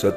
1.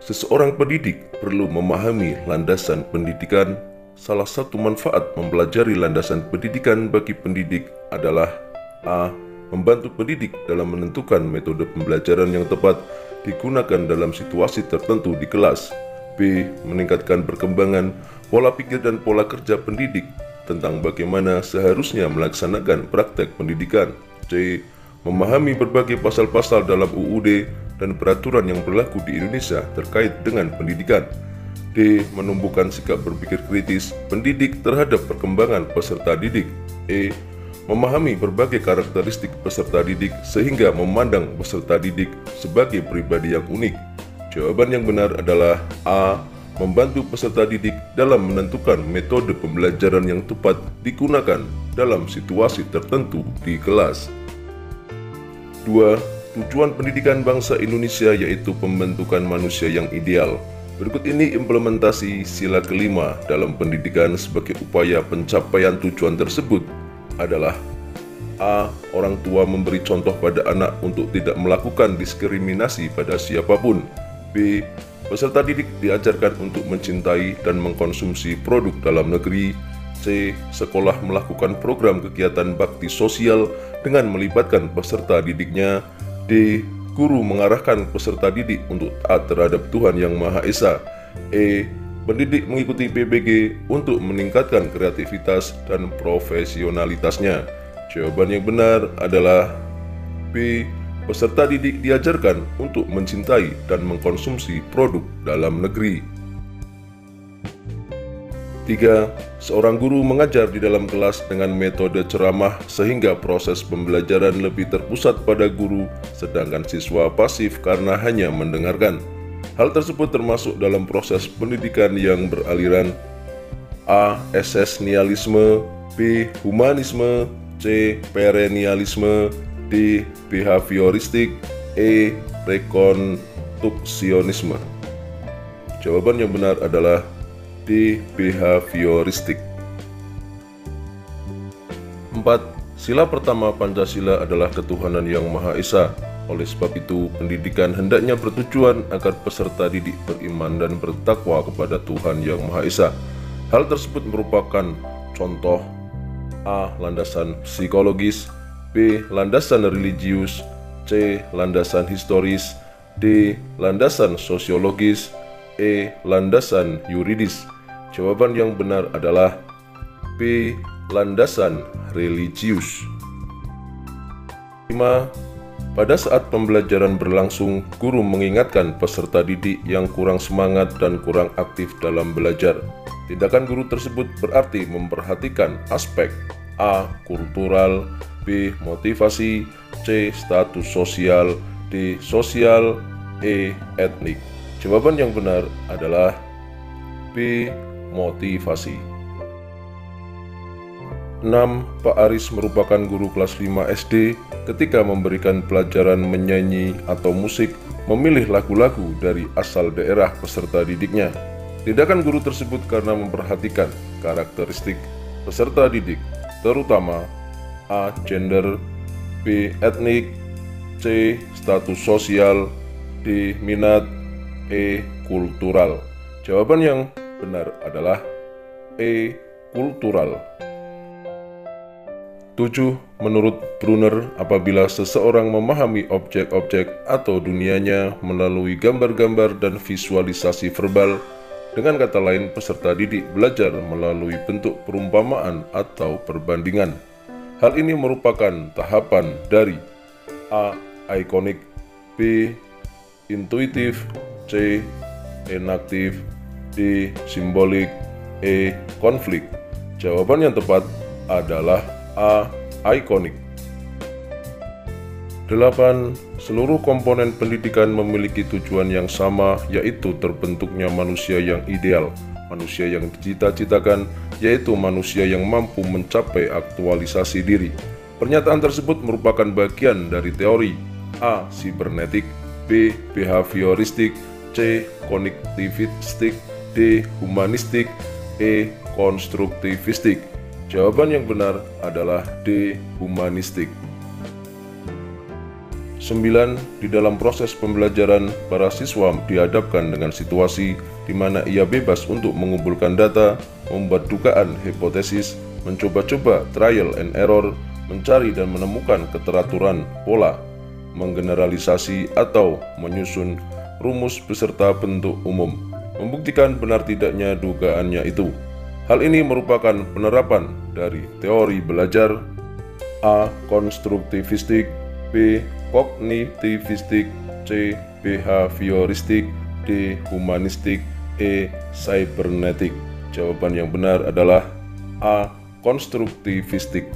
Seseorang pendidik perlu memahami landasan pendidikan. Salah satu manfaat mempelajari landasan pendidikan bagi pendidik adalah A. Membantu pendidik dalam menentukan metode pembelajaran yang tepat digunakan dalam situasi tertentu di kelas. B. Meningkatkan perkembangan pola pikir dan pola kerja pendidik tentang bagaimana seharusnya melaksanakan praktek pendidikan. C. Memahami berbagai pasal-pasal dalam UUD dan peraturan yang berlaku di Indonesia terkait dengan pendidikan. D. Menumbuhkan sikap berpikir kritis pendidik terhadap perkembangan peserta didik. E. Memahami berbagai karakteristik peserta didik sehingga memandang peserta didik sebagai pribadi yang unik. Jawaban yang benar adalah A. Membantu peserta didik dalam menentukan metode pembelajaran yang tepat digunakan dalam situasi tertentu di kelas. 2. Tujuan pendidikan bangsa Indonesia yaitu pembentukan manusia yang ideal. Berikut ini implementasi sila kelima dalam pendidikan sebagai upaya pencapaian tujuan tersebut adalah A. Orang tua memberi contoh pada anak untuk tidak melakukan diskriminasi pada siapapun. B. Peserta didik diajarkan untuk mencintai dan mengkonsumsi produk dalam negeri. C. Sekolah melakukan program kegiatan bakti sosial dengan melibatkan peserta didiknya. D. Guru mengarahkan peserta didik untuk taat terhadap Tuhan Yang Maha Esa. E. Pendidik mengikuti PBG untuk meningkatkan kreativitas dan profesionalitasnya. Jawaban yang benar adalah B. Peserta didik diajarkan untuk mencintai dan mengkonsumsi produk dalam negeri. 3. Seorang guru mengajar di dalam kelas dengan metode ceramah sehingga proses pembelajaran lebih terpusat pada guru, sedangkan siswa pasif karena hanya mendengarkan. Hal tersebut termasuk dalam proses pendidikan yang beraliran A. Esensialisme, B. Humanisme, C. Perennialisme, D. Behavioristik, E. Rekonstruksionisme. Jawaban yang benar adalah D. Behavioristik. 4. Sila pertama Pancasila adalah ketuhanan yang Maha Esa. Oleh sebab itu, pendidikan hendaknya bertujuan agar peserta didik beriman dan bertakwa kepada Tuhan Yang Maha Esa. Hal tersebut merupakan contoh A. Landasan psikologis, B. Landasan religius, C. Landasan historis, D. Landasan sosiologis, E. Landasan yuridis. Jawaban yang benar adalah B. Landasan religius. 5. Pada saat pembelajaran berlangsung, guru mengingatkan peserta didik yang kurang semangat dan kurang aktif dalam belajar. Tindakan guru tersebut berarti memperhatikan aspek A. Kultural, B. Motivasi, C. Status sosial, D. Sosial, E. Etnik. Jawaban yang benar adalah B. Motivasi. 6. Pak Aris merupakan guru kelas 5 SD. Ketika memberikan pelajaran menyanyi atau musik, memilih lagu-lagu dari asal daerah peserta didiknya. Tindakan guru tersebut karena memperhatikan karakteristik peserta didik, terutama A. Gender, B. Etnik, C. Status sosial, D. Minat, E. Kultural. Jawaban yang benar adalah E. Kultural. 7. Menurut Brunner, apabila seseorang memahami objek-objek atau dunianya melalui gambar-gambar dan visualisasi verbal, dengan kata lain peserta didik belajar melalui bentuk perumpamaan atau perbandingan. Hal ini merupakan tahapan dari A. Ikonik, B. Intuitif, C. Enaktif, D. Simbolik, E. Konflik. Jawaban yang tepat adalah A. Ikonik. 8. Seluruh komponen pendidikan memiliki tujuan yang sama, yaitu terbentuknya manusia yang ideal, manusia yang dicita-citakan, yaitu manusia yang mampu mencapai aktualisasi diri. Pernyataan tersebut merupakan bagian dari teori A. Sibernetik, B. Behavioristik, C. Kognitivistik, D. Humanistik, E. Konstruktivistik. Jawaban yang benar adalah D. Humanistik. 9. Di dalam proses pembelajaran, para siswa dihadapkan dengan situasi di mana ia bebas untuk mengumpulkan data, membuat dugaan, hipotesis, mencoba-coba, trial and error, mencari dan menemukan keteraturan, pola, menggeneralisasi atau menyusun rumus beserta bentuk umum, membuktikan benar tidaknya dugaannya itu. Hal ini merupakan penerapan dari teori belajar A. Konstruktivistik, B. Kognitivistik, C. Behavioristik, D. Humanistik, E. Cybernetik. Jawaban yang benar adalah A. Konstruktivistik.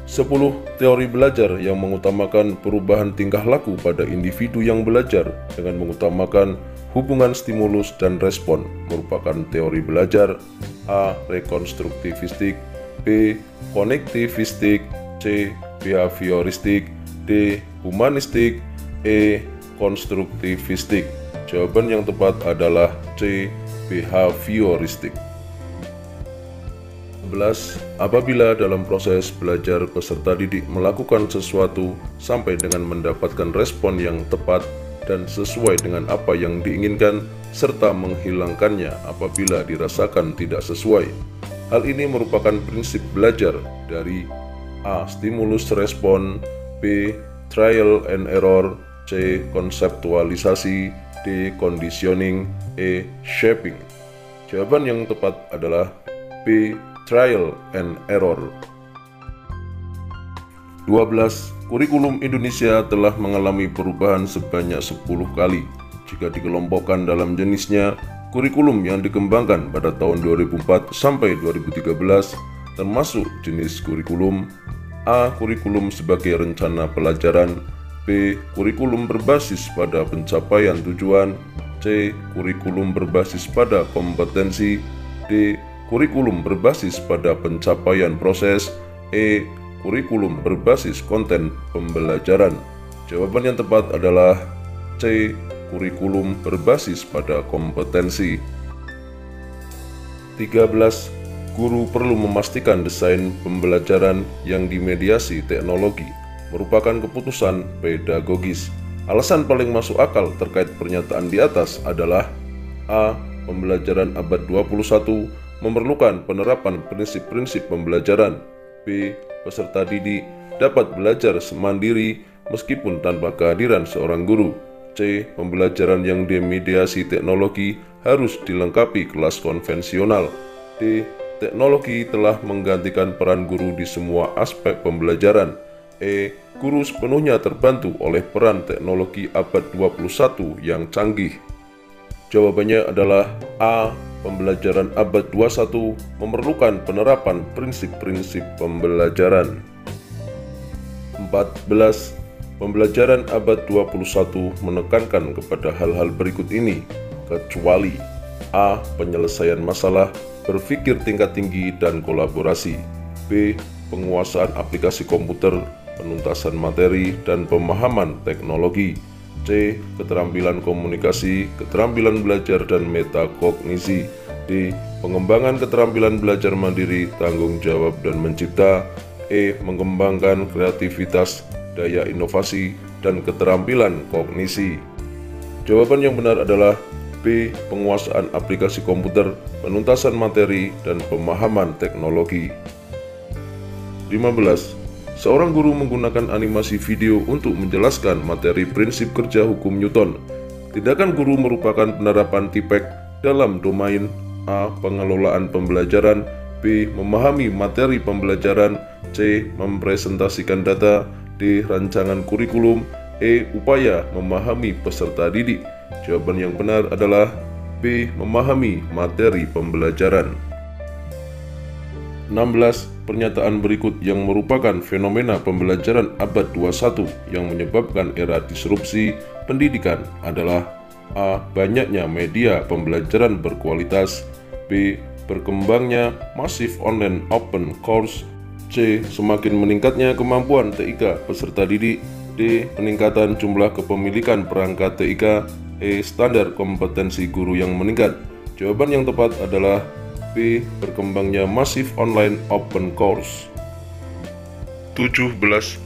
10. Teori belajar yang mengutamakan perubahan tingkah laku pada individu yang belajar dengan mengutamakan hubungan stimulus dan respon merupakan teori belajar A. Rekonstruktivistik, B. Konektivistik, C. Behavioristik, D. Humanistik, E. Konstruktivistik. Jawaban yang tepat adalah C. Behavioristik. 11. Apabila dalam proses belajar peserta didik melakukan sesuatu sampai dengan mendapatkan respon yang tepat dan sesuai dengan apa yang diinginkan, serta menghilangkannya apabila dirasakan tidak sesuai. Hal ini merupakan prinsip belajar dari A. Stimulus respon, B. Trial and error, C. Konseptualisasi, D. Conditioning, E. Shaping. Jawaban yang tepat adalah B. Trial and error. 12. Kurikulum Indonesia telah mengalami perubahan sebanyak 10 kali. Jika dikelompokkan dalam jenisnya, kurikulum yang dikembangkan pada tahun 2004 sampai 2013 termasuk jenis kurikulum A. Kurikulum sebagai rencana pelajaran, B. Kurikulum berbasis pada pencapaian tujuan, C. Kurikulum berbasis pada kompetensi, D. Kurikulum berbasis pada pencapaian proses, E. Kurikulum berbasis konten pembelajaran. Jawaban yang tepat adalah C. Kurikulum berbasis pada kompetensi. 13. Guru perlu memastikan desain pembelajaran yang dimediasi teknologi merupakan keputusan pedagogis. Alasan paling masuk akal terkait pernyataan di atas adalah A. Pembelajaran abad 21 memerlukan penerapan prinsip-prinsip pembelajaran. B. Peserta didik dapat belajar semandiri meskipun tanpa kehadiran seorang guru. C. Pembelajaran yang dimediasi teknologi harus dilengkapi kelas konvensional. D. Teknologi telah menggantikan peran guru di semua aspek pembelajaran. E. Guru sepenuhnya terbantu oleh peran teknologi abad 21 yang canggih. Jawabannya adalah A. Pembelajaran abad 21 memerlukan penerapan prinsip-prinsip pembelajaran. 14. Pembelajaran abad 21 menekankan kepada hal-hal berikut ini, kecuali A. Penyelesaian masalah, berpikir tingkat tinggi dan kolaborasi, B. Penguasaan aplikasi komputer, penuntasan materi dan pemahaman teknologi, C. Keterampilan komunikasi, keterampilan belajar dan metakognisi, D. Pengembangan keterampilan belajar mandiri, tanggung jawab dan mencipta, E. Mengembangkan kreativitas, daya inovasi, dan keterampilan kognisi. Jawaban yang benar adalah B. Penguasaan aplikasi komputer, penuntasan materi, dan pemahaman teknologi. 15. Seorang guru menggunakan animasi video untuk menjelaskan materi prinsip kerja hukum Newton. Tindakan guru merupakan penerapan TIPEC dalam domain A. Pengelolaan pembelajaran, B. Memahami materi pembelajaran, C. Mempresentasikan data, D. Rancangan kurikulum, E. Upaya memahami peserta didik. Jawaban yang benar adalah B. Memahami materi pembelajaran. 16. Pernyataan berikut yang merupakan fenomena pembelajaran abad 21 yang menyebabkan era disrupsi pendidikan adalah A. Banyaknya media pembelajaran berkualitas, B. Berkembangnya masif online open course, C. Semakin meningkatnya kemampuan TIK peserta didik, D. Peningkatan jumlah kepemilikan perangkat TIK, E. Standar kompetensi guru yang meningkat. Jawaban yang tepat adalah B. Berkembangnya masif online open course. 17.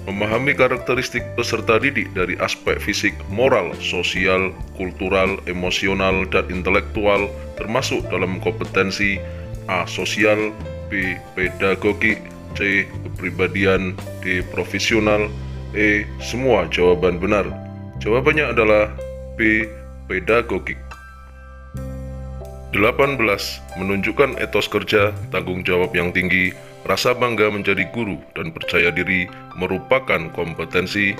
Memahami karakteristik peserta didik dari aspek fisik, moral, sosial, kultural, emosional, dan intelektual, termasuk dalam kompetensi A. Sosial, B. Pedagogik, C. Kepribadian, D. Profesional, E. Semua jawaban benar. Jawabannya adalah B. Pedagogik. 18. Menunjukkan etos kerja, tanggung jawab yang tinggi, rasa bangga menjadi guru, dan percaya diri merupakan kompetensi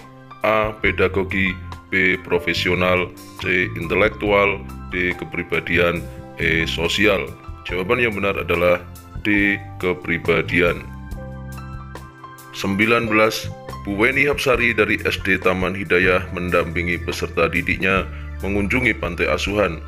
A. Pedagogi, B. Profesional, C. Intelektual, D. Kepribadian, E. Sosial. Jawaban yang benar adalah D. Kepribadian. 19. Bu Weni Hapsari dari SD Taman Hidayah mendampingi peserta didiknya mengunjungi pantai asuhan.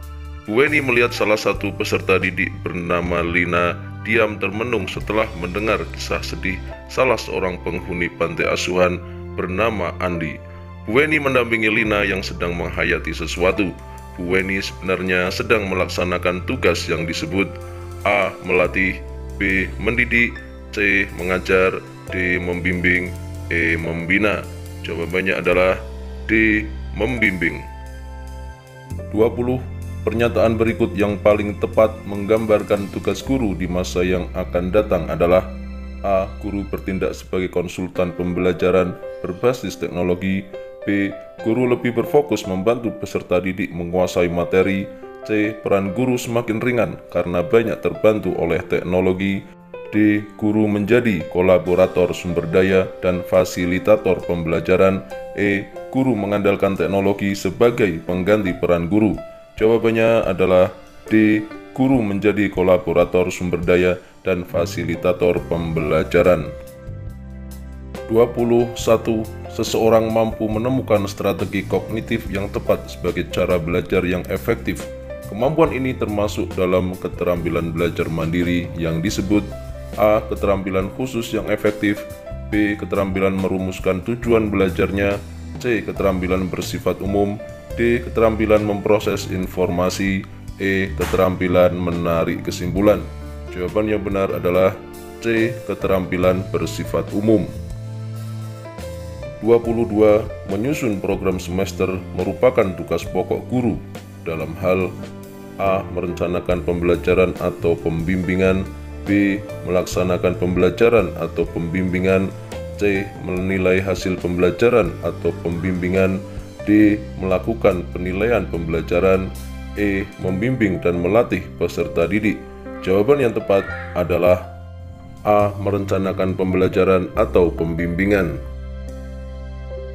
Bu Weni melihat salah satu peserta didik bernama Lina diam termenung setelah mendengar kisah sedih salah seorang penghuni pantai asuhan bernama Andi. Bu Weni mendampingi Lina yang sedang menghayati sesuatu. Bu Weni sebenarnya sedang melaksanakan tugas yang disebut A. Melatih, B. Mendidik, C. Mengajar, D. Membimbing, E. Membina. Jawabannya adalah D. Membimbing. 20. Pernyataan berikut yang paling tepat menggambarkan tugas guru di masa yang akan datang adalah A. Guru bertindak sebagai konsultan pembelajaran berbasis teknologi, B. Guru lebih berfokus membantu peserta didik menguasai materi, C. Peran guru semakin ringan karena banyak terbantu oleh teknologi, D. Guru menjadi kolaborator sumber daya dan fasilitator pembelajaran, E. Guru mengandalkan teknologi sebagai pengganti peran guru. Jawabannya adalah D. Guru menjadi kolaborator sumber daya dan fasilitator pembelajaran. 21. Seseorang mampu menemukan strategi kognitif yang tepat sebagai cara belajar yang efektif. Kemampuan ini termasuk dalam keterampilan belajar mandiri yang disebut A. Keterampilan khusus yang efektif, B. Keterampilan merumuskan tujuan belajarnya, C. Keterampilan bersifat umum, D. Keterampilan memproses informasi, E. Keterampilan menarik kesimpulan. Jawaban yang benar adalah C. Keterampilan bersifat umum. 22. Menyusun program semester merupakan tugas pokok guru dalam hal A. Merencanakan pembelajaran atau pembimbingan, B. Melaksanakan pembelajaran atau pembimbingan, C. Menilai hasil pembelajaran atau pembimbingan, D. Melakukan penilaian pembelajaran, E. Membimbing dan melatih peserta didik. Jawaban yang tepat adalah A. Merencanakan pembelajaran atau pembimbingan.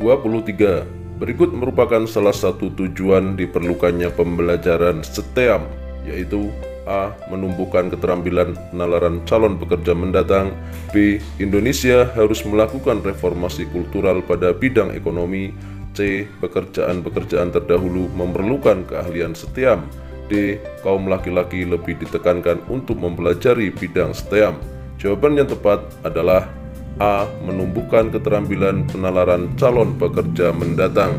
23. Berikut merupakan salah satu tujuan diperlukannya pembelajaran STEAM, yaitu A. Menumbuhkan keterampilan penalaran calon pekerja mendatang, B. Indonesia harus melakukan reformasi kultural pada bidang ekonomi, C. Pekerjaan-pekerjaan terdahulu memerlukan keahlian STEAM, D. Kaum laki-laki lebih ditekankan untuk mempelajari bidang STEAM. Jawaban yang tepat adalah A. Menumbuhkan keterampilan penalaran calon pekerja mendatang.